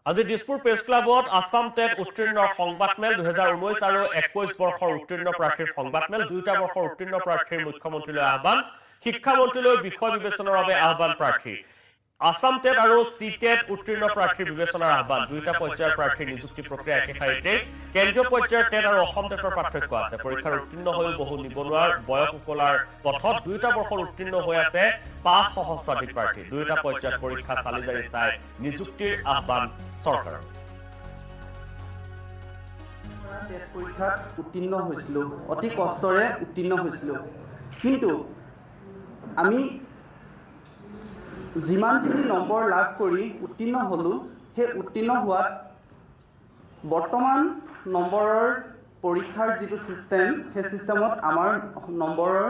আজি দিছপুৰ প্ৰেছ ক্লাবত আসাম টেট উত্তীৰ্ণৰ সংবাদমেল 2019 আৰু 21 বৰ্ষৰ উত্তীৰ্ণ প্ৰাৰ্থীৰ সংবাদমেল দুটা বৰ্ষৰ উত্তীৰ্ণ প্ৰাৰ্থীৰ মুখ্যমন্ত্ৰীলৈ আহ্বান শিক্ষামন্ত্ৰীলৈ বিষয় বিবেচনাৰ বাবে আহ্বান প্ৰাৰ্থী আসাম টেট আৰু সি টেট উত্তীৰ্ণ প্ৰাৰ্থীৰ বিবেচনাৰ আহ্বান দুটা পৰ্যায়ৰ প্ৰাৰ্থীৰ নিযুক্তি প্ৰক্ৰিয়া একেখাৰিতে কেন্দ্ৰীয় পৰ্যায়ৰ টেট আৰু অসম টেটৰ পাৰ্থক্য আছে পৰীক্ষাৰ উত্তীৰ্ণ হৈ বহু নিবনুৱাৰ বয়স উকলাৰ পথত দুটা বৰ্ষৰ উত্তীৰ্ণ হৈ আছে 500 সহস্ৰাধিক প্ৰাৰ্থী দুটা পৰ্যায়ত পৰীক্ষা চালি জাৰি চাই নিযুক্তিৰ আহ্বান চৰকাৰৰ টেট পৰীক্ষাত উত্তীৰ্ণ হৈছিলোঁ অতি কষ্টৰে উত্তীৰ্ণ হৈছিলোঁ কিন্তু আমি যিমানখিনি নম্বৰ লাভ কৰি উত্তীৰ্ণ হ'লোঁ সেই উত্তীৰ্ণ হোৱাত বৰ্তমান নম্বৰৰ পৰীক্ষাৰ যিটো ছিষ্টেম সেই ছিষ্টেমত আমাৰ নম্বৰৰ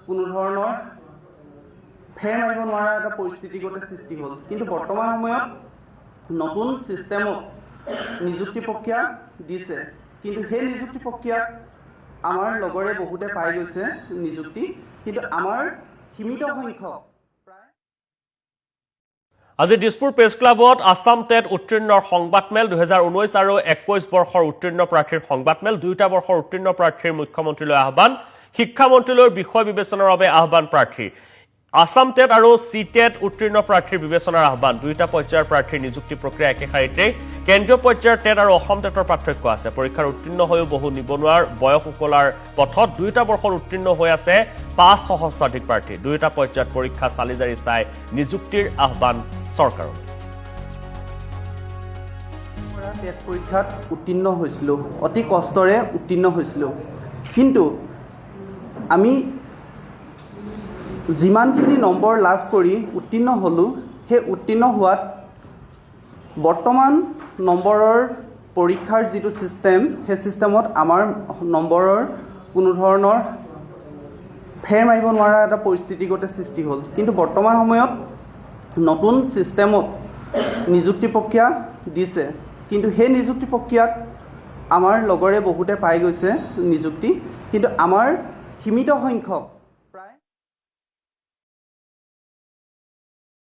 কোনো ধৰণৰ ফেৰ মাৰিব নোৱাৰা এটা পৰিস্থিতিগত সৃষ্টি হ'ল কিন্তু বৰ্তমান সময়ত নতুন ছিষ্টেমত নিযুক্তি প্ৰক্ৰিয়া দিছে কিন্তু সেই নিযুক্তি প্ৰক্ৰিয়াত আমাৰ লগৰে বহুতে পাই গৈছে নিযুক্তি কিন্তু আমাৰ সীমিত সংখ্যক আজি দিছপুৰ প্ৰেছ ক্লাবত আসাম টেট উত্তীৰ্ণৰ সংবাদমেল 2019 আৰু 21 বৰ্ষৰ উত্তীৰ্ণ প্ৰাৰ্থীৰ সংবাদমেল দুটা বৰ্ষৰ উত্তীৰ্ণ প্ৰাৰ্থীৰ মুখ্যমন্ত্ৰীলৈ আহ্বান শিক্ষামন্ত্ৰীলৈ বিষয় বিবেচনাৰ বাবে আহ্বান প্ৰাৰ্থী আসাম টেট আৰু সি টেট উত্তীৰ্ণ প্ৰাৰ্থীৰ বিবেচনাৰ আহ্বান দুটা পৰ্যায়ৰ প্ৰাৰ্থীৰ নিযুক্তি প্ৰক্ৰিয়া একেখাৰিতে কেন্দ্ৰীয় পৰ্যায়ৰ টেট আৰু অসম টেটৰ পাৰ্থক্য আছে পৰীক্ষাৰ উত্তীৰ্ণ হৈ বহু নিবনুৱাৰ বয়স উকলাৰ পথত দুটা বৰ্ষৰ উত্তীৰ্ণ হৈ আছে 500 সহস্ৰাধিক প্ৰাৰ্থী দুটা পৰ্যায়ত পৰীক্ষা চালি জাৰি চাই নিযুক্তিৰ আহ্বান চৰকাৰৰ টেট পৰীক্ষাত উত্তীৰ্ণ হৈছিলোঁ অতি কষ্টৰে উত্তীৰ্ণ হৈছিলোঁ কিন্তু আমি যিমানখিনি নম্বৰ লাভ কৰি উত্তীৰ্ণ হ'লোঁ সেই উত্তীৰ্ণ হোৱাত বৰ্তমান নম্বৰৰ পৰীক্ষাৰ যিটো ছিষ্টেম সেই ছিষ্টেমত আমাৰ নম্বৰৰ কোনো ধৰণৰ ফেৰ মাৰিব নোৱাৰা এটা পৰিস্থিতিগত সৃষ্টি হ'ল কিন্তু বৰ্তমান সময়ত নতুন ছিষ্টেমত নিযুক্তি প্ৰক্ৰিয়া দিছে কিন্তু সেই নিযুক্তি প্ৰক্ৰিয়াত আমাৰ লগৰে বহুতে পাই গৈছে নিযুক্তি কিন্তু আমাৰ সীমিত সংখ্যক